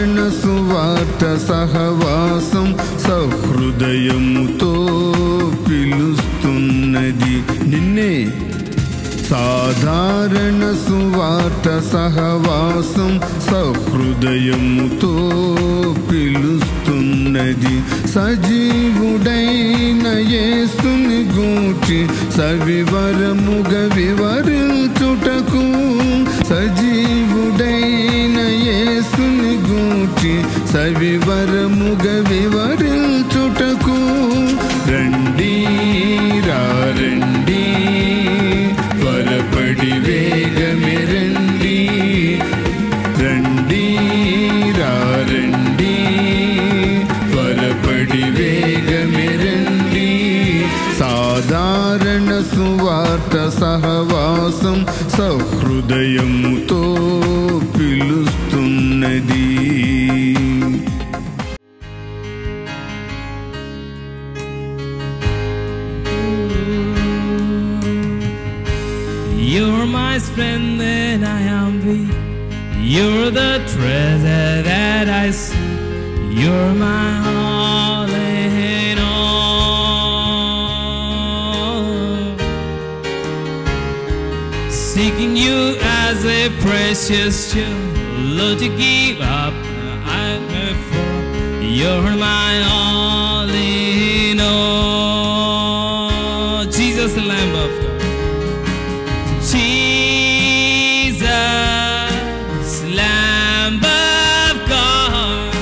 సాధారణ సువార్త సహవాసం సహృదయముతో పిలుస్తున్నది నిన్నే. సాధారణ సువార్త సహవాసం సహృదయముతో పిలుస్తున్నది. సజీవుడైన యేసుని గూర్చి సవివరముగా వివరించుటకు, సజీవుడైన యేసుని గూర్చి సవివరముగా వివరించుటకు రండి రండి త్వరపడి వేగమే రండి. రండి రండి త్వరపడి వేగమే రండి. సాధారణ సువార్త సహవాసం సహృదయముతో పిలుస్తున్నది. You're my strength when I am weak. You're the treasure that I see. You're my all in all. Seeking you as a precious jewel, Lord, to give up I may fall. You're my all in all. Jesus, the Lamb of God. Jesus, Lamb of God,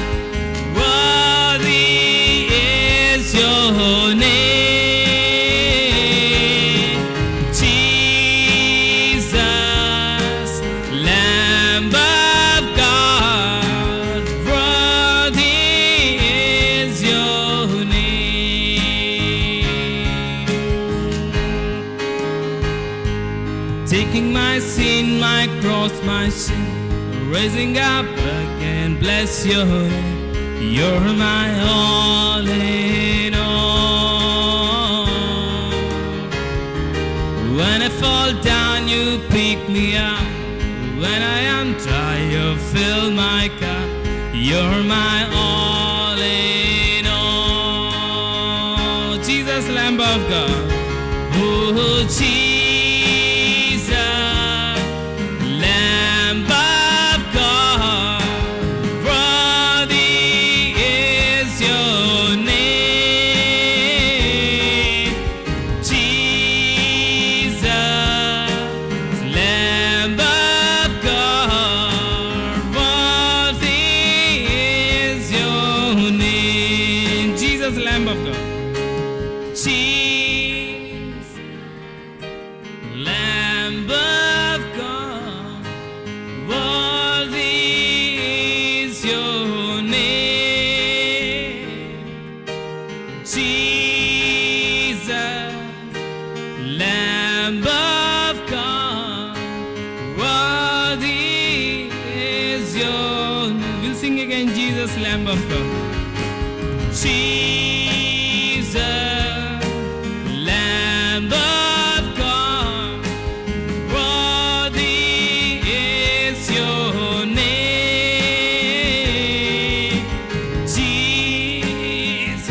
worthy is your name. Jesus, Lamb of God, worthy is your name. Taking my sin, my cross, my sin, raising up again, bless your name. You're my all in all. When I fall down, you pick me up. When I am tired, you fill my cup. You're my all in all. Jesus, Lamb of God. Oh, Jesus, Lamb of God, worthy is your name. Jesus, Lamb of God, worthy is your name. Jesus, Lamb of God. Jesus, Lamb of God, worthy is your name. Jesus, Lamb of God, worthy is your name. We'll sing again, Jesus, Lamb of God. Jesus, Lamb of God, worthy is your name. Jesus,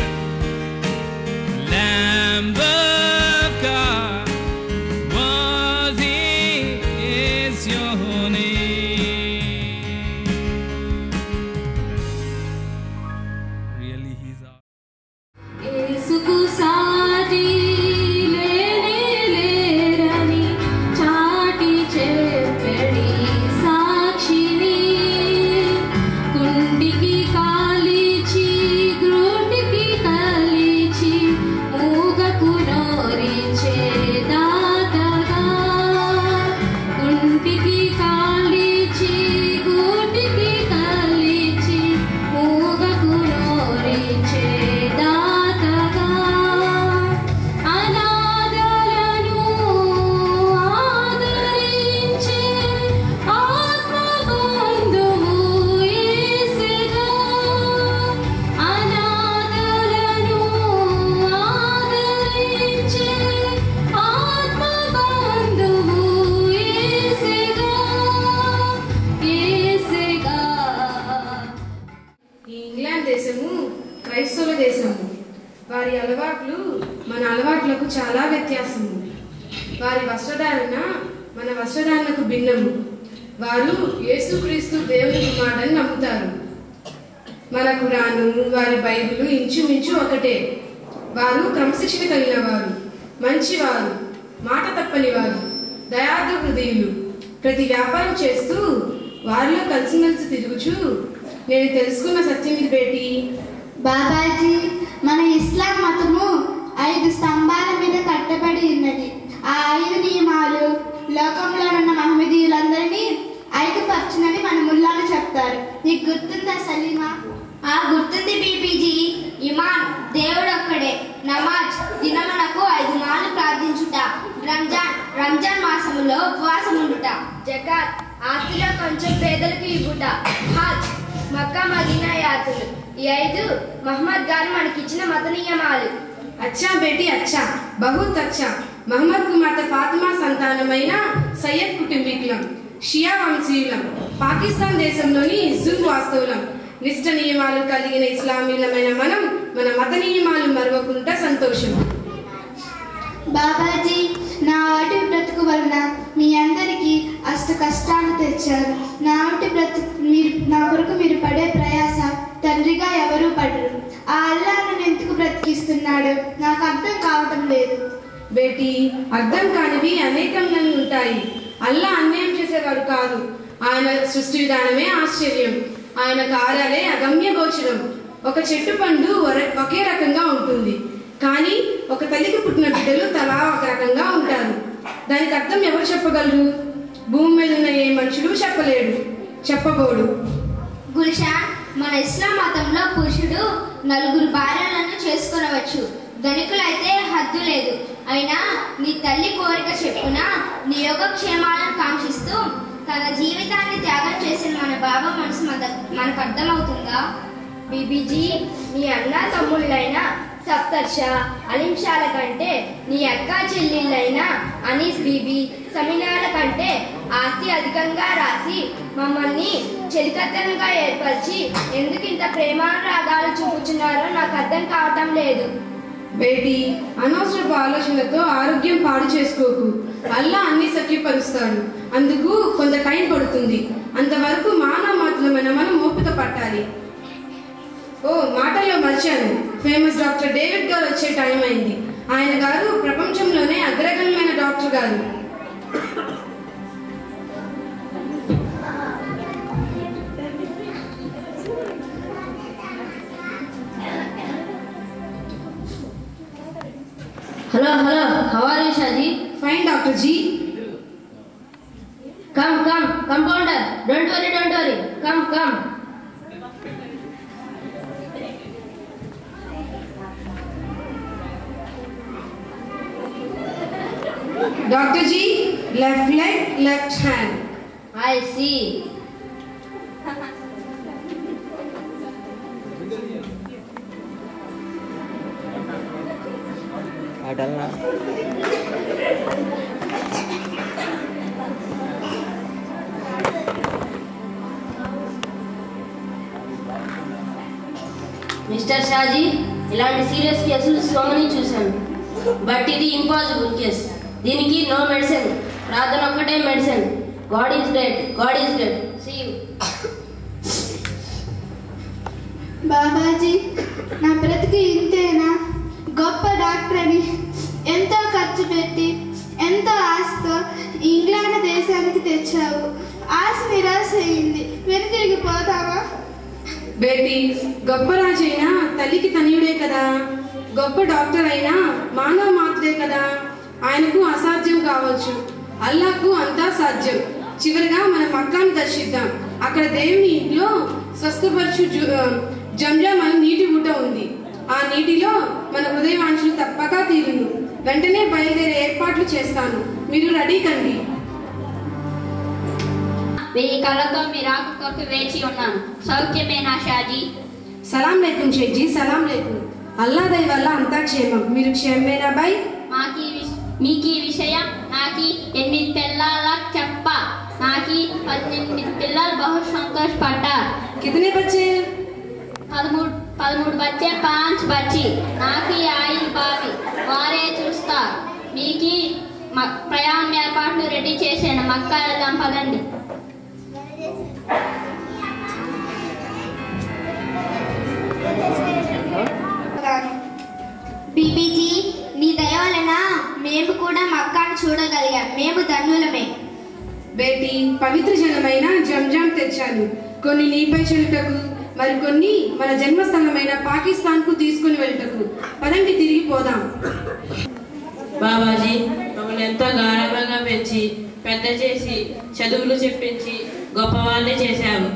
వారి అలవాట్లు మన అలవాట్లకు చాలా వ్యత్యాసం ఉంది. వారి వస్త్రధారణ మన వస్త్రధారణకు భిన్నము. వారు యేసుక్రీస్తు దేవుని కుమారుడని నమ్ముతారు. మన ఖురాను, వారి బైబిలు ఇంచుమించు ఒకటే. వారు క్రమశిక్షణ కలిగిన వారు, మంచివారు, మాట తప్పని వారు, దయార్థ హృదయులు. ప్రతి వ్యాపారం చేస్తూ వారిలో కలిసిమెలిసి తిరుగుచు నేను తెలుసుకున్న సత్యం ఇది బేటీ. బాబాజీ, మన ఇస్లాం మతము 5 స్తంభాల మీద కట్టబడి ఉన్నది. ఆ 5 నియమాలు లోకంలో ఉన్న మహమ్మదీయులందరినీ ఐక్యపరచునని మన ముల్లాలు చెప్తారు. నీకు గుర్తుందా సలీమా? గుర్తుంది బీబీజీ. ఇమాన్ దేవుడు ఒక్కడే, నమాజ్ దినమునకు 5 మార్లు ప్రార్థించుట, రంజాన్ మాసములో ఉపవాసం ఉండుట, జకాత్ ఆస్తిలో కొంచెం పేదలకు ఇవ్వుట, హజ్ మక్కా మదీనా యాత్రలు. ఈ 5 మహమ్మద్ గారు మనకిచ్చిన మత నియమాలు. అచ్చా బేటీ అచ్చా, బహుత్ అచ్చా. మహమ్మద్ కు మాత ఫాతిమా సంతానమైన సయ్యద్ కుటుంబీకులం, షియా వంశీయులం, పాకిస్తాన్ దేశంలోని ఇజ్జుల్ వాస్తవులం. నిష్ట నియమాలు కలిగిన ఇస్లామీలమైన మనం మన మత నియమాలు మరవకుండా సంతోషం. బాబాజీ, నా వాటి బ్రతుకు వలన మీ అందరికీ అష్ట కష్టాలు తెచ్చారు. నా కొరకు మీరు పడే ప్రయాస తండ్రిగా ఎవరూ పడరు. ఆ అల్లా నన్ను ఎందుకు బ్రతికిస్తున్నాడు నాకు అర్థం కావటం లేదు. బేటీ, అర్థం కానివి అనేకం ఉంటాయి. అల్లా అన్యాయం చేసేవాడు కాదు. ఆయన సృష్టి విధానమే ఆశ్చర్యం. ఆయన కార్యాలే అగమ్య గోచరం. ఒక చెట్టు పండు ఒకే రకంగా ఉంటుంది, కానీ ఒక తల్లికి పుట్టిన బిడ్డలు తలా ఒక రకంగా ఉంటారు. దానికి అర్థం ఎవరు చెప్పగలరు? భూమి మీద ఉన్న ఏ మనుషులు చెప్పబోడు. గుల్షాన్, మన ఇస్లాం మతంలో పురుషుడు 4 భార్యలను చేసుకొనవచ్చు. ధనికులైతే హద్దు లేదు. అయినా నీ తల్లి కోరిక చెప్పున నీ యోగక్షేమాలను కాంక్షిస్తూ తన జీవితాన్ని త్యాగం చేసిన మన బాబా మనసు మనకు అర్థమవుతుందా? బీబీజీ, నీ అన్న తమ్ముళ్ళైన సఫ్తర్షా, అలింషాల కంటే నీ అక్క చెల్లెళ్ళైన అనీస్ బీబీ, సమినాల కంటే ఆస్తి అధికంగా రాసి మమ్మల్ని చెలికత్తెలుగా ఏర్పరిచి ఎందుకు ఇంత ప్రేమానురాగాలు చూపుచున్నారో నాకు అర్థం కావటం లేదు. బేటీ, అనవసరపు ఆలోచనలతో ఆరోగ్యం పాడు చేసుకోకు. అల్లా అన్ని సఖ్యపరుస్తాడు. అందుకు కొంత టైం పడుతుంది. అంతవరకు మానవ మాత్రమైన మనం ఓపిక పట్టాలి. మాటల్లో మర్చాను. ఫేమస్ డాక్టర్ డేవిడ్ గారు వచ్చే టైం అయింది. ఆయన గారు ప్రపంచంలోనే అగ్రగణ్యమైన డాక్టర్ గారు. Hello, how are you, Shaji? Fine, Dr. G. Come, compounder. Don't worry. Come. Dr. G, left leg, left hand. I see. डालना మిస్టర్ షాజీ, ఇలాంటి సీరియస్ కేసులు సోమని చూశాను. బట్ ఇది ఇంపాసిబుల్ కేస్. దీనికి నో మెడిసిన్. ప్రార్థన ఒక్కటే medicine. God is dead. See you. Babaji, నా బ్రతికి ఇంతేనా? గొప్ప డాక్టర్ అని ఎంతో ఖర్చు పెట్టి ఎంతో ఆశతో ఇంగ్లాండ్ దేశానికి తెచ్చావు. ఆశ నిరాశ అయింది. వెనుతిరిగి పోతావా? బేటీ, గొప్ప రాజైనా తల్లికి తనయుడే కదా. గొప్ప డాక్టర్ అయినా మానవ మాత్రే కదా. ఆయనకు అసాధ్యం కావచ్చు, అల్లాకు అంతా సాధ్యం. చివరిగా మనం మక్కాను దర్శిద్దాం. అక్కడ దేవుని ఇంట్లో స్వస్థపరచు జంజం అని నీటి ఊట ఉంది. ఆ నీటిలో మన హృదయవాంఛలు తప్పక తీరును. వెంటనే బయలుదేరే ఏర్పాట్లు చేస్తాను. మీరు రెడీ కండి. 1000 కళ్ళతో మీ రాక కొరకు వేచి ఉన్నాను. సౌఖ్యమేనా షాజీ? సలాం లేకుం షేఖ్జీ, సలాం లేకుం. అల్లా దయ వల్ల అంతా క్షేమం. మీరు క్షేమేనా బాయ్? మీకు ఈ విషయం నాకు 8 పిల్లల చెప్ప. నాకు 18 పిల్లలు బహు సంతోషపడ్డారు. కితనే బచ్చే? 13. 13 बच्चे 5 बच्ची నాకు ఈ ఆయిల్ బావి వారే చూస్తారు మీకు ప్రయాణం ఏర్పాట్లు రెడీ చేసాను మక్కా వెళ్దాం పదండి బీబీజీ నీ దయ వలన మేము కూడా మక్కాను చూడగలిగాం మేము ధన్యులమే బేటీ పవిత్ర జలమైన జంజాం తెచ్చాను కొన్ని నీపై చెల్లుటకు మరికొన్ని మన జన్మస్థలమైన పాకిస్తాన్కు తీసుకుని వెళ్ళటకు పదండి తిరిగి పోదాం బాబాజీ మమ్మల్ని ఎంతో గాఢంగా పెంచి పెద్ద చేసి చదువులు చెప్పించి గొప్పవాళ్ళని చేశావు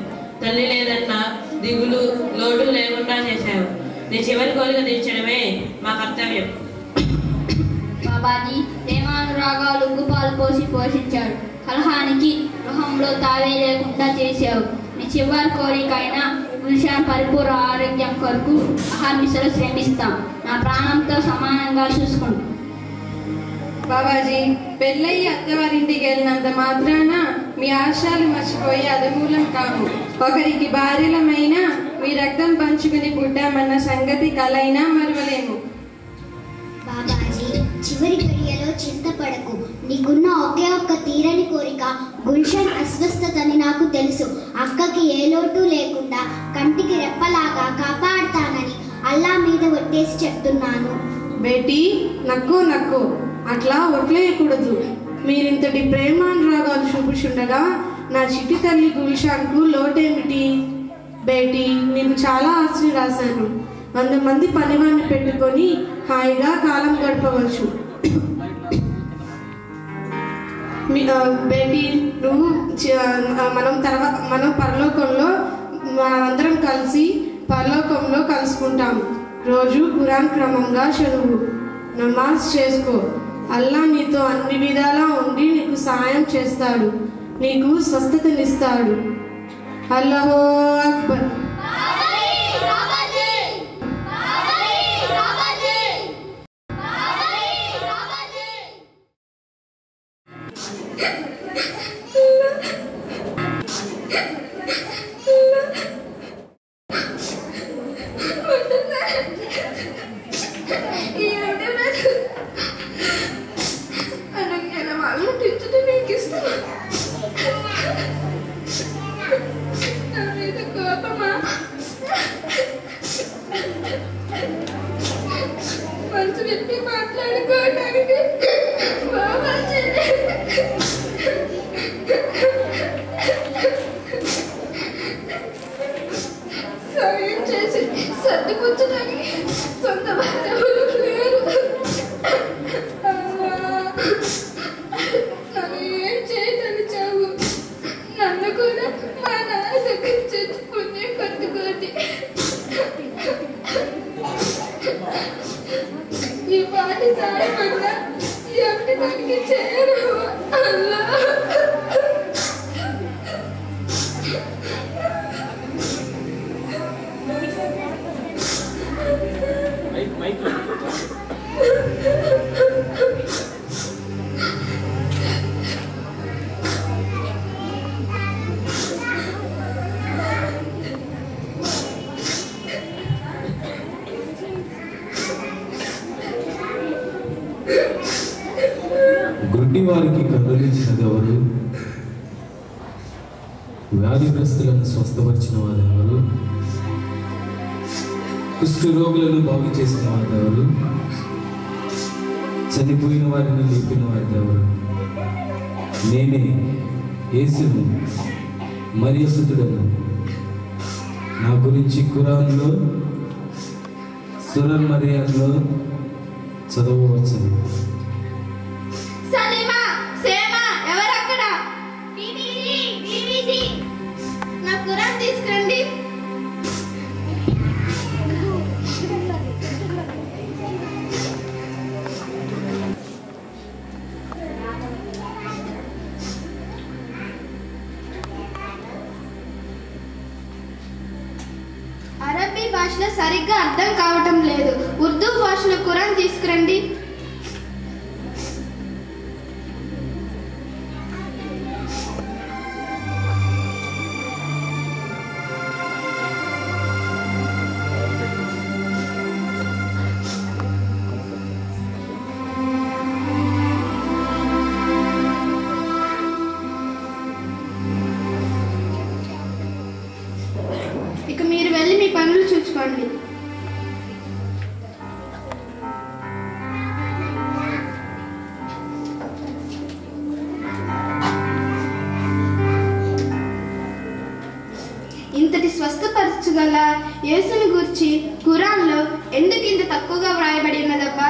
తల్లి లేదన్నా దిగులు లోటు లేకుండా చేశావు నీ చివరి కోరిక తీర్చడమే మా కర్తవ్యం బాబాజీ ప్రేమానురాగాలు ఉగ్గుపాలు పోసి పోషించాడు కలహానికి గృహంలో తావే లేకుండా చేశావు నీ చివరి కోరిక అయినా గుల్షాన్ పరిపూర్ణ ఆరోగ్యం కొరకు అహర్నిశలు శ్రమిస్తాం నా ప్రాణంతో సమానంగా చూసుకుంటాం బాబాజీ పెళ్ళయి అత్తవారింటికి వెళ్ళినంత మాత్రాన మీ ఆశయాలు మర్చిపోయి అదమూలం కాము ఒకరికి భార్యలమైన మీ రక్తం పంచుకుని పుట్టామన్న సంగతి కలైనా మరవలేము బాబాజీ చివరి గడియలో చింతపడకు నీకున్న ఒకే ఒక్క తీరని కోరిక గుల్షన్ అస్వస్థతని నాకు తెలుసు అక్కకి ఏ లోటు లేకుండా కంటికి రెప్పలాగా కాపాడుతానని అల్లా మీద ఒట్టేసి చెప్తున్నాను బేటీ నక్కో అట్లా ఒట్లేయకూడదు మీరింతటి ప్రేమానురాగాలు చూపుచుండగా నా చిట్టి తల్లి గుల్షాన్కు లోటేమిటి బేటీ నీకు చాలా ఆస్తి రాశాను 100 మంది పనివాన్ని పెట్టుకొని హాయిగా కాలం గడపవచ్చు బేటీ నువ్వు మనం పరలోకంలో అందరం కలిసి పరలోకంలో కలుసుకుంటాం రోజు ఖురాన్ క్రమంగా చదువు నమాజ్ చేసుకో అల్లా నీతో అన్ని విధాలా ఉండి నీకు సహాయం చేస్తాడు నీకు స్వస్థతనిస్తాడు అల్లాహు అక్బర్ మనసు విప్పి మాట్లాడుకోవడానికి సాయం చేసి సర్దిపుచ్చడానికి సొంత బంధువులు లేరు నన్ను ఏం చేయదలిచావు నన్ను కూడా మా నాన్న దగ్గర చేసి పుణ్యం కట్టుకోండి ఈ పాటి సాయం వల్ల ఎవరి దానికి చేరు అల్లా గుడ్డి వారికి కదిలించినది ఎవరు వ్యాధిగ్రస్తులను స్వస్థపరిచిన వారెవరు కుష్ఠరోగులను బాగు చేసిన వారెవరు చనిపోయిన వారిని లేపిన వారెవరు నేనే యేసును మరియసుతుడను నా గురించి ఖురాన్లో సూరల్ మరియంలో చదవవచ్చు సలీమా సేమా ఎవరక్కడ బీబీజీ నా ఖురాన్ తీసుకురండి అరబీ భాషలో సరిగ్గా అర్థం కావటం లేదు ఉర్దూ భాషలో ఖురాన్ తీసుకురండి వల్ల యేసుని గురించి ఖురాన్లో ఎందుకు ఇంత తక్కువగా వ్రాయబడి ఉన్నదబ్బా?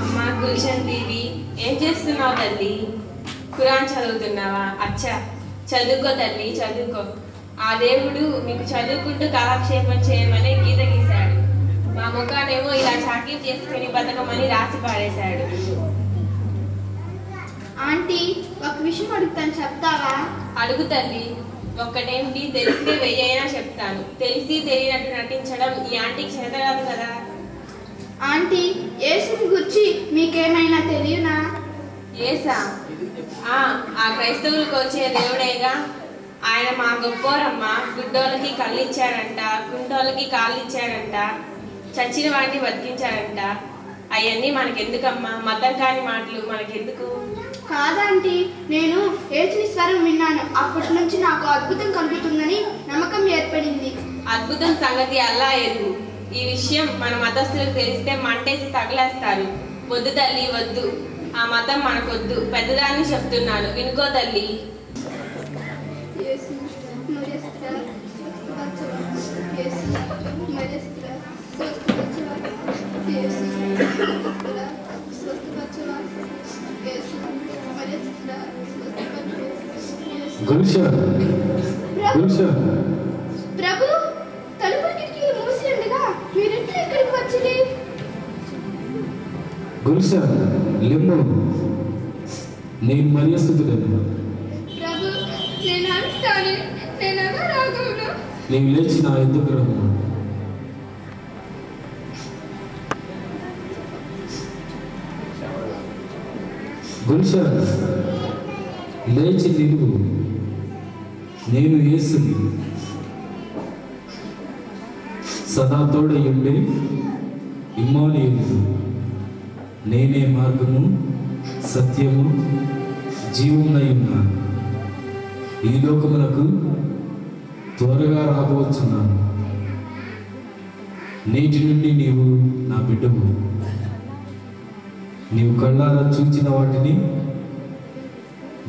అమ్మా గుల్షన్ దేవి, ఏం చేస్తున్నావు తల్లి? ఖురాన్ చదువుతున్నావా? అచ్చా, చదువుకో తల్లి, చదువుకో. ఆ దేవుడు మీకు చదువుకుంటూ కాలక్షేపం చేయమని గీత గీశాడు. మా ముఖానేమో ఇలా చాకరీ చేసుకుని బతకమని రాసి పారేశాడు. ఆంటీ, ఒక విషయం అడుగుతాను, చెప్తావా? అడుగు తల్లి. ఒక్కటేంటి, తెలిస్తే 1000 అయినా చెప్తాను. తెలిసి తెలియనట్టు నటించడం ఈ ఆంటీకి చేత కాదు కదా. ఆంటీ, యేసుని గురించి మీకేమైనా తెలియనా? ఏసా? ఆ క్రైస్తవులకు వచ్చే దేవుడేగా. ఆయన మా గొప్పోరమ్మ. గుడ్డోళ్ళకి కళ్ళు ఇచ్చాడంట, కుంటోళ్ళకి కాళ్ళు ఇచ్చాడంట, చచ్చిన వాడిని బతికించాడంట. అవన్నీ మనకెందుకమ్మా? మతం కాని మాటలు మనకెందుకు? కాదంటీ, నేను యేసుని స్వరం విన్నాను. అప్పటి నుంచి నాకు అద్భుతం కలుగుతుందని నమ్మకం ఏర్పడింది. అద్భుతం సంగతి అల్లా ఎరుగు. ఈ విషయం మన మతస్థులకు తెలిస్తే మంటేసి తగలేస్తారు. వద్దు తల్లి, వద్దు. ఆ మతం మనకొద్దు. పెద్దదాన్ని చెప్తున్నాను, వినుకో తల్లి. ప్రభు, తలుపుల కిటికీలు మూసి ఉండగా మీరెట్లు ఇక్కడికి వచ్చింది? గుల్షన్, లెమ్ము, నేను మరియస్తుడను. ప్రభు, నేను అడుగుతాను, నేను ఎలా రాగలను? నీవు లేచి నా ఎద్దుకు రమ్ము. గుల్షన్, లేచి నిలువు. నేను యేసుని, సదా తోడయుండే ఇమ్మానుయేలు. నేనే మార్గము, సత్యము, జీవమునై ఉన్నాను. ఈ లోకమునకు త్వరగా రాబోతున్నాను. నేటి నుండి నీవు నా బిడ్డవు. నీవు కళ్ళారా చూచిన వాటిని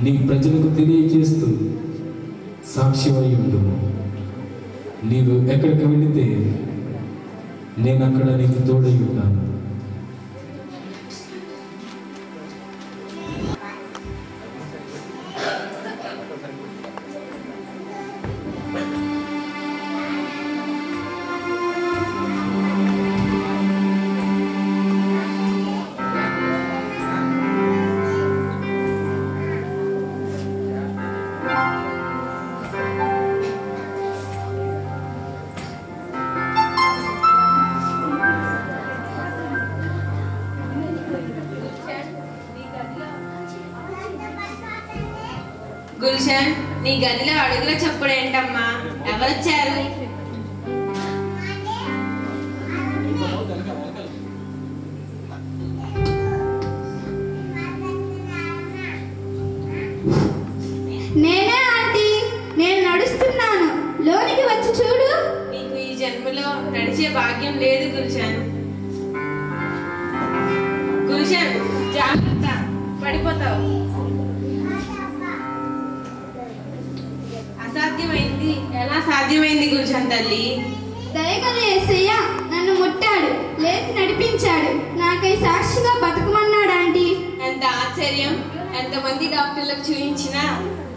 నీ ప్రజలకు తెలియజేస్తూ సాక్షివై ఉండు. నీవు ఎక్కడికి వెళితే నేను అక్కడ నీకు తోడై ఉన్నాను. గుల్షన్, నీ గదిలో అడుగుల చప్పుడు ఏంటమ్మా? ఎవరొచ్చారు? నేనే ఆంటీ, నేను నడుస్తున్నాను. లోనికి వచ్చి చూడు. నీకు ఈ జన్మలో నడిచే భాగ్యం లేదు గుల్షన్. గుల్షన్, జాగ్రత్త, పడిపోతావు. అసాధ్యమైంది ఎలా సాధ్యమైంది గుల్షన్ తల్లి? దయగల యేసయ్య నన్ను ముట్టాడు, లేపి నడిపించాడు, నాకై సాక్షిగా బతుకమన్నాడు ఆంటీ. ఎంత ఆశ్చర్యం! ఎంతమంది డాక్టర్లకు చూపించినా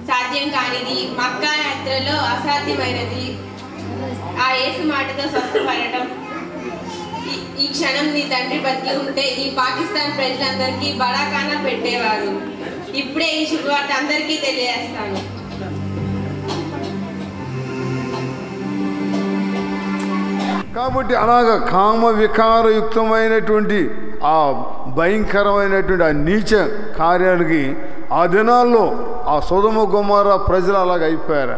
సాధ్యం కానిది, మక్కా యాత్రలో అసాధ్యమైనది ఆ యేసు మాటతో స్వస్థపడటం. ఈ క్షణం నీ తండ్రి బతికి ఉంటే ఈ పాకిస్తాన్ ప్రజలందరికీ బడాఖానా పెట్టేవారు. ఇప్పుడే ఈ శుభవార్త అందరికీ తెలియజేస్తాను. కాబట్టి అలాగ కామ వికారయుక్తమైనటువంటి ఆ భయంకరమైనటువంటి ఆ నీచ కార్యాలకి ఆ దినాల్లో ఆ సొదొమ గొమొర్రా ప్రజలు అలాగ అయిపోయారు.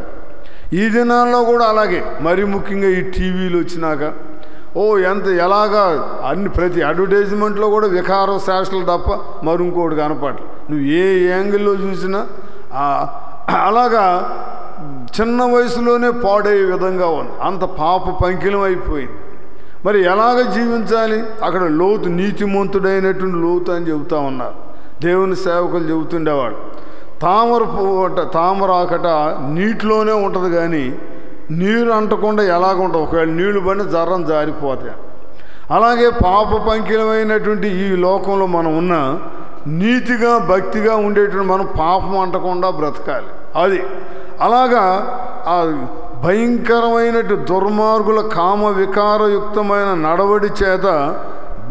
ఈ దినాల్లో కూడా అలాగే, మరి ముఖ్యంగా ఈ టీవీలు వచ్చినాక ఎలాగా అన్ని ప్రతి అడ్వర్టైజ్మెంట్లో కూడా వికార శాస్త్రాలు తప్ప మరి ఇంకోటి కనపడదు. నువ్వు ఏ యాంగిల్లో చూసినా అలాగా చిన్న వయసులోనే పాడయ్యే విధంగా ఉంది. అంత పాప పంకిలం అయిపోయింది. మరి ఎలాగ జీవించాలి? అక్కడ లోతు నీతిమంతుడైనటువంటి లోతు అని చెబుతా ఉన్నారు. దేవుని సేవకులు చెబుతుండేవాడు. తామర ఆకట నీటిలోనే ఉంటుంది, కానీ నీరు అంటకుండా ఎలాగ ఉంటుంది? ఒకవేళ నీళ్లు పడిన జర్రం జారిపోతాయి. అలాగే పాప పంకిలమైనటువంటి ఈ లోకంలో మనం ఉన్న నీతిగా భక్తిగా ఉండేటువంటి మనం పాపం అంటకుండా బ్రతకాలి. అది అలాగా ఆ భయంకరమైనటు దుర్మార్గుల కామ వికారయుక్తమైన నడవడి చేత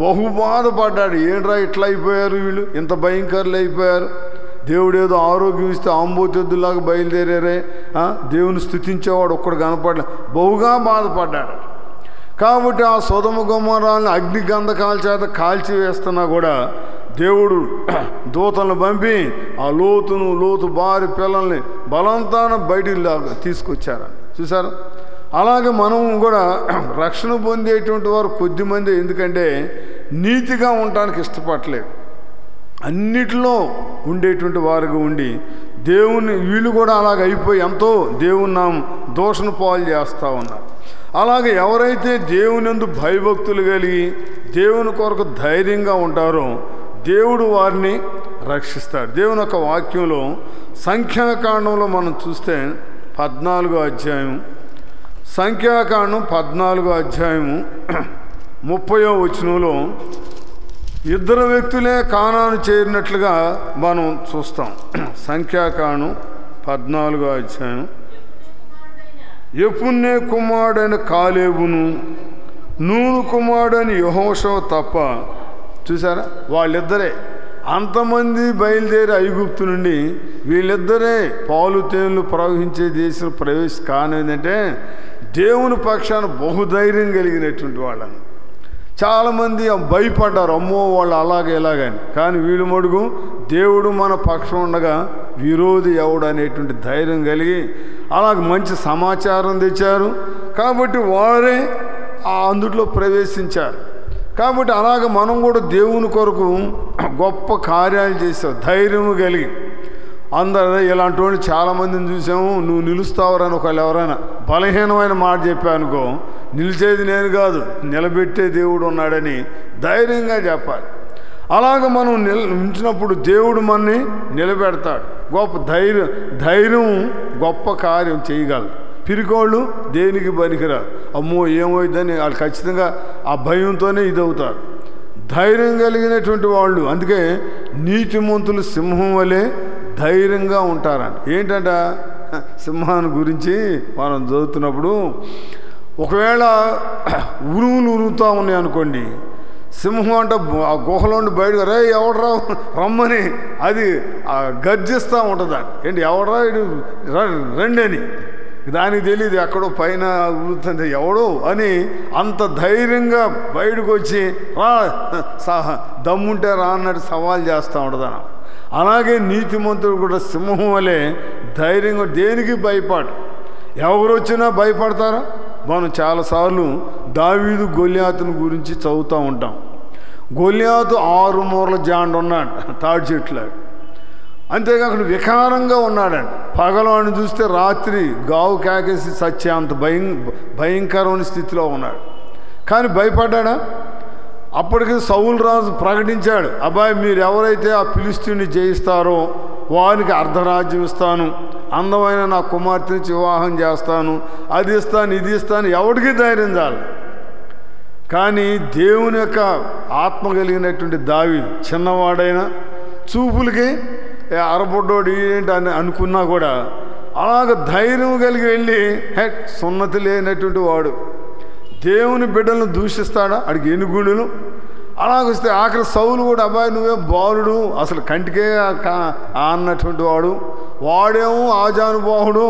బహుబాధపడ్డాడు. ఏంట్రా ఇట్లా అయిపోయారు వీళ్ళు, ఇంత భయంకరులు అయిపోయారు, దేవుడు ఏదో ఆరోగ్యం ఇస్తే ఆంబోతెద్దులాగా బయలుదేరారే, దేవుని స్తుతించేవాడు ఒక్కడు కనపడలే, బహుగా బాధపడ్డాడు. కాబట్టి ఆ సొదొమ గొమొర్రాలను అగ్ని గంధకాల చేత కాల్చి వేస్తున్నా కూడా దేవుడు దూతలను పంపి ఆ లోతు భార్య పిల్లల్ని బలవంతాన బయటికి తీసుకొచ్చారు. చూసారు? అలాగే మనం కూడా రక్షణ పొందేటువంటి వారు కొద్దిమంది, ఎందుకంటే నీతిగా ఉండటానికి ఇష్టపడలేదు, అన్నిటిలో ఉండేటువంటి వారుగా ఉండి దేవుని వీళ్ళు కూడా అలాగ అయిపోయి ఎంతో దేవుని దోషణ పాలు చేస్తూ ఉన్నారు. అలాగే ఎవరైతే దేవునందు భయభక్తులు కలిగి దేవుని కొరకు ధైర్యంగా ఉంటారో దేవుడు వారిని రక్షిస్తాడు. దేవుని యొక్క వాక్యంలో సంఖ్యాకాండంలో మనం చూస్తే 14వ అధ్యాయం, సంఖ్యాకాండం 14వ అధ్యాయము 30వ వచనంలో ఇద్దరు వ్యక్తులే కానాను చేరినట్లుగా మనం చూస్తాం. సంఖ్యాకాండం 14వ అధ్యాయం, యెఫున్నె కుమారుడైన కాలేబును నూను కుమారుడైన యెహోషువ తప్ప, చూసారా, వాళ్ళిద్దరే అంతమంది బయలుదేరి ఐగుప్తు నుండి వీళ్ళిద్దరే పాలు తేనెలు ప్రవహించే దేశం కానేందంటే దేవుని పక్షాన బహుధైర్యం కలిగినటువంటి వాళ్ళని. చాలామంది భయపడ్డారు, అమ్మో వాళ్ళు అలాగే ఇలాగని. కానీ వీళ్ళు మడుగు దేవుడు మన పక్షం ఉండగా విరోధి ఎవడు అనేటువంటి ధైర్యం కలిగి అలాగే మంచి సమాచారం తెచ్చారు. కాబట్టి వారే అందుట్లో ప్రవేశించారు. కాబట్టి అలాగ మనం కూడా దేవుని కొరకు గొప్ప కార్యాలు చేసావు ధైర్యం కలిగి. అందరూ ఇలాంటి వాళ్ళు చాలామందిని చూసాము. నువ్వు నిలుస్తావరని ఒకళ్ళు ఎవరైనా బలహీనమైన మాట చెప్పానుకో, నిలిచేది నేను కాదు, నిలబెట్టే దేవుడు ఉన్నాడని ధైర్యంగా చెప్పాలి. అలాగ మనం నిలిచినప్పుడు దేవుడు మనని నిలబెడతాడు. గొప్ప ధైర్యం గొప్ప కార్యం చేయగలరు. పిరికోళ్ళు దేనికి పనికిరారు. అమ్మో ఏమవుతుందని వాళ్ళు ఖచ్చితంగా ఆ భయంతోనే ఇదవుతారు. ధైర్యం కలిగినటువంటి వాళ్ళు, అందుకే నీతిమంతులు సింహం వలె ధైర్యంగా ఉంటారంట. ఏంటంట సింహాన్ని గురించి మనం చదువుతున్నప్పుడు, ఒకవేళ ఉరువులు ఉరుగుతూ ఉన్నాయి అనుకోండి, సింహం అంట ఆ గుహలో ఉండి బయటకు రే ఎవడరా రమ్మని అది గర్జిస్తూ ఉంటుందంట. ఏంటి ఎవడరా ఇటు రండి అని. దానికి తెలియదు ఎక్కడో పైన ఉరుతుంది ఎవడో అని. అంత ధైర్యంగా బయటకు వచ్చి రా దమ్ముంటే రా అన్నట్టు సవాల్ చేస్తూ ఉంటుందన్న. అలాగే నీతిమంతుడు కూడా సింహం వలె ధైర్యంగా, దేనికి భయపడు. ఎవరు వచ్చినా భయపడతారా? మనం చాలాసార్లు దావీదు గొల్యాతుని గురించి చదువుతూ ఉంటాం. గొల్యాతు 6 మూరల జాండు ఉన్నాడు, తాడి చెట్లాగా. అంతేకాకుండా వికారంగా ఉన్నాడంట. పగలవాడిని చూస్తే రాత్రి గావు కాకేసి సత్య అంత భయంకరమైన స్థితిలో ఉన్నాడు. కానీ భయపడ్డా? అప్పటికి సౌలు రాజు ప్రకటించాడు, అబ్బాయి మీరు ఎవరైతే ఆ ఫిలిష్తీయుని జయిస్తారో వారికి అర్ధరాజ్యం ఇస్తాను, అందమైన నా కుమార్తెని వివాహం చేస్తాను, అది ఇస్తాను ఇది ఇస్తాను. ఎవడికి ధైర్యం చాలు. కానీ దేవుని యొక్క ఆత్మ కలిగినటువంటి దావీదు చిన్నవాడైనా చూపులకి అరబొడ్డోడు ఏంటి అని అనుకున్నా కూడా అలాగ ధైర్యం కలిగి వెళ్ళి సున్నతి లేనటువంటి వాడు దేవుని బిడ్డలను దూషిస్తాడా? అడిగి ఎనుగుడులు అలాగొస్తే ఆఖరి సౌలు కూడా అబ్బాయి నువ్వే బాలుడు, అసలు కంటికే అన్నటువంటి వాడేమో ఆజానుబాహుడు,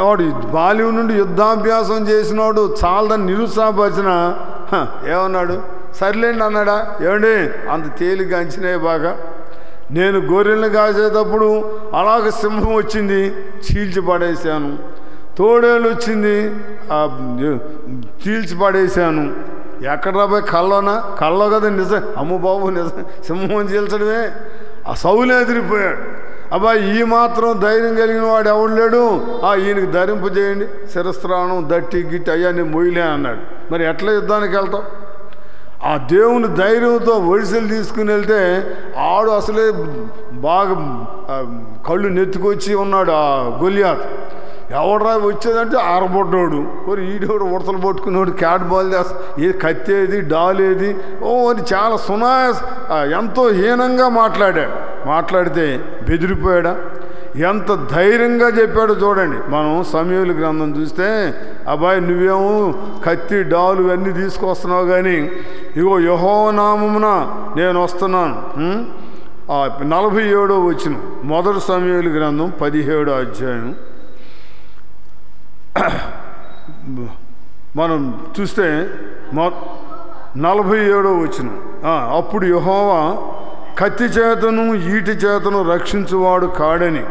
వాడు బాల్యం నుండి యుద్ధాభ్యాసం చేసినాడు, చాలని నిరుత్సాహపరిచిన ఏమన్నాడు? సర్లేండి అన్నాడా? ఏమండి అంత తేలిగ్గా అంచినాయి బాగా. నేను గొర్రెలను కాసేటప్పుడు అలాగ సింహం వచ్చింది, చీల్చి పడేశాను. తోడేళ్ళు వచ్చింది, చీల్చి పడేశాను. ఎక్కడ రాబోయే కళ్ళో కదా నిజం. అమ్మ బాబు నిజం, సింహం చీల్చడమే. ఆ సౌలు ఎదిరిపోయాడు. అబ్బాయి ఈ మాత్రం ధైర్యం కలిగిన వాడు ఎవడు లేడు, ఈయనకి ధరింపజేయండి, శిరస్త్రాణం దట్టి గిట్టి అయ్యా నేను మొయ్యలే అన్నాడు. మరి ఎట్లా యుద్ధానికి వెళ్తావు? ఆ దేవుని ధైర్యంతో ఒడిసెలు తీసుకుని వెళ్తే ఆడు అసలే బాగా కళ్ళు నెత్తుకొచ్చి ఉన్నాడు ఆ గొలియాత్. ఎవడరా వచ్చేదంటే ఆరబొడ్డాడు, మరి ఈడోడు ఉడతలు పట్టుకున్నాడు, క్యాట్ బాల్ చేస్తా, ఏది కత్తేది డాలేది అని చాలా ఎంతో హీనంగా మాట్లాడితే బెదిరిపోయాడా? ఎంత ధైర్యంగా చెప్పాడో చూడండి. మనం సమూయేలు గ్రంథం చూస్తే, అబ్బాయి నువ్వేమో కత్తి డాలు అన్నీ తీసుకొస్తున్నావు, కానీ ఇగో యెహోవా నామమున నేను వస్తున్నాను. 47వ వచనం, మొదటి సమూయేలు గ్రంథం 17వ అధ్యాయం మనం చూస్తే 47వ వచనం. అప్పుడు యెహోవా కత్తి చేతను ఈటి చేతను రక్షించువాడు కాడని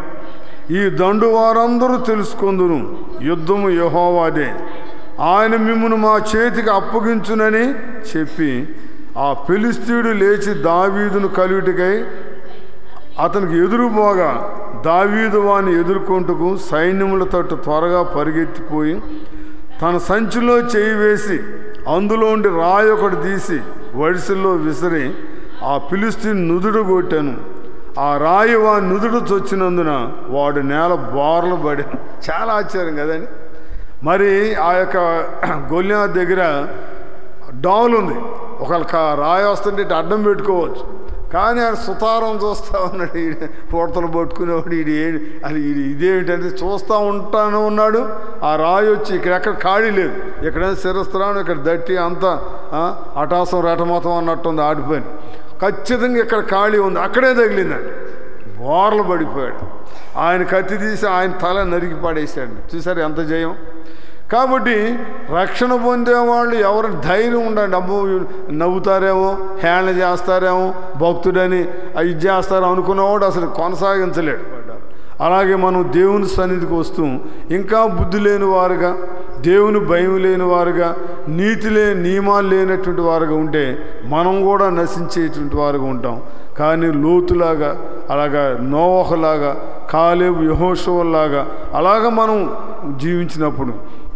ఈ దండు వారందరూ తెలుసుకొందురు. యుద్ధము యెహోవాదే, ఆయన మిమ్మును మా చేతికి అప్పగించునని చెప్పి ఆ ఫిలిష్తీయుడు లేచి దావీదును కలుగుటకై అతనికి ఎదురుపోగా దావీదు వాని ఎదుర్కొంటకు సైన్యముల తట్టు త్వరగా పరిగెత్తిపోయి తన సంచిలో చేయి వేసి అందులోండి రాయి ఒకటి తీసి వడిసెల్లో విసిరి ఆ ఫిలిష్తీయుని నుదుడు కొట్టాను. ఆ రాయి వాని నుదుడు చొచ్చినందున వాడు నేల బోర్లు పడాను. చాలా ఆశ్చర్యం కదండి. మరి ఆ యొక్క గొలియాత్ దగ్గర డాల్ ఉంది, ఒకళ్ళకి రాయి వస్తుంటే ఇటు అడ్డం పెట్టుకోవచ్చు, కానీ ఆయన సుతారం చూస్తూ ఉన్నాడు. పొడతలు పట్టుకునేవాడు ఇదేమిటంటే చూస్తూ ఉంటానే ఉన్నాడు. ఆ రాయి వచ్చి ఇక్కడెక్కడ ఖాళీ లేదు, ఎక్కడైనా శిరస్త్రాను, ఇక్కడ దట్టి అంతా అటాసం రెటమతం అన్నట్టుంది, ఆడిపోయింది. ఖచ్చితంగా ఇక్కడ ఖాళీ ఉంది, అక్కడే తగిలిందండి, బోర్లు పడిపోయాడు. ఆయన కత్తి తీసి ఆయన తల నరికి పడేసాడు. చూసారు ఎంత జయం. కాబట్టి రక్షణ పొందేవాళ్ళు ఎవరు ధైర్యం ఉండండి. అబ్బో నవ్వుతారేమో, హేళన చేస్తారేమో, భక్తుడని ఇది చేస్తారు అనుకున్నవాడు అసలు కొనసాగించలేడు. అలాగే మనం దేవుని సన్నిధికి వస్తూ ఇంకా బుద్ధి లేని వారుగా, దేవుని భయం లేని వారుగా, నియమాలు లేనటువంటి వారుగా ఉంటే మనం కూడా నశించేటువంటి వారుగా ఉంటాం. కానీ లోతులాగా, అలాగా నోవహులాగా, కాలేబు యెహోషువలాగా అలాగా మనం జీవించినప్పుడు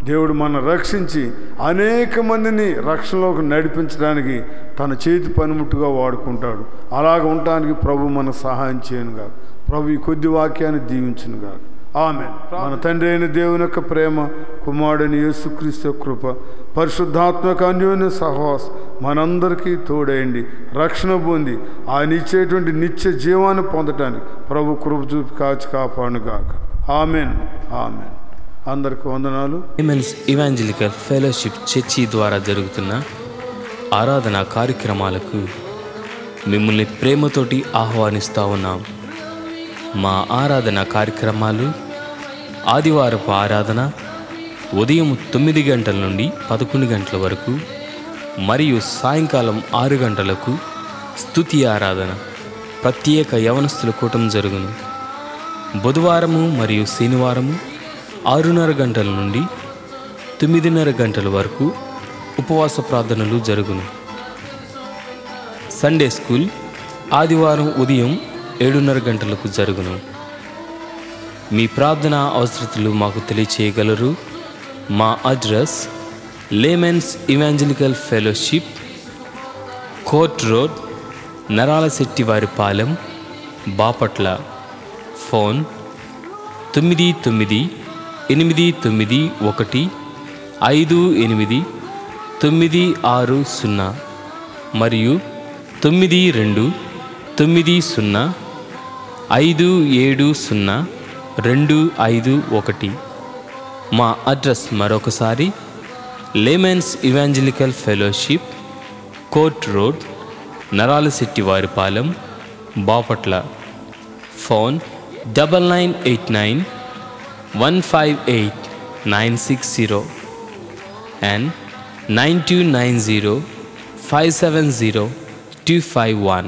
దేవుడు మనం రక్షించి అనేక మందిని రక్షణలోకి నడిపించడానికి తన చేతి పనిముట్టుగా వాడుకుంటాడు. అలాగ ఉండటానికి ప్రభు మనకు సహాయం చేయనుగా. ప్రభు ఈ కొద్ది వాక్యాన్ని దీవించునుగా. ఆమేన్. మన తండ్రి అయిన దేవుని యొక్క ప్రేమ, కుమారుడైన యేసుక్రీస్తు యొక్క కృప, పరిశుద్ధాత్మక అన్యోన్య సహవాసం మనందరికీ తోడైండి రక్షణ పొంది ఆయన ఇచ్చేటువంటి నిత్య జీవాన్ని పొందటానికి ప్రభు కృప చూపి కాచి కాపాడుగాక. ఆమేన్. ఆమేన్. అందరికి వందనాలు. విమెన్స్ ఇవాంజలికల్ ఫెలోషిప్ చర్చి ద్వారా జరుగుతున్న ఆరాధన కార్యక్రమాలకు మిమ్మల్ని ప్రేమతోటి ఆహ్వానిస్తూ ఉన్నాం. మా ఆరాధన కార్యక్రమాలు: ఆదివారపు ఆరాధన ఉదయం 9 గంటల నుండి 11 గంటల వరకు, మరియు సాయంకాలం 6 గంటలకు స్తుతి ఆరాధన, ప్రత్యేక యవనస్తుల కూటం జరుగును. బుధవారము మరియు శనివారము 6:30 గంటల నుండి 9:30 గంటల వరకు ఉపవాస ప్రార్థనలు జరుగును. సండే స్కూల్ ఆదివారం ఉదయం 7:30 గంటలకు జరుగును. మీ ప్రార్థన అవసరతలు మాకు తెలియచేయగలరు. మా address: laymen's evangelical fellowship, court road, Naralasettivaripalem, Bapatla. Phone 9989158960 మరియు 9250570251. మా అడ్రస్ మరొకసారి: laymen's evangelical fellowship, court road, Naralasettivaripalem, Bapatla. Phone 9989158960 and 9290570251.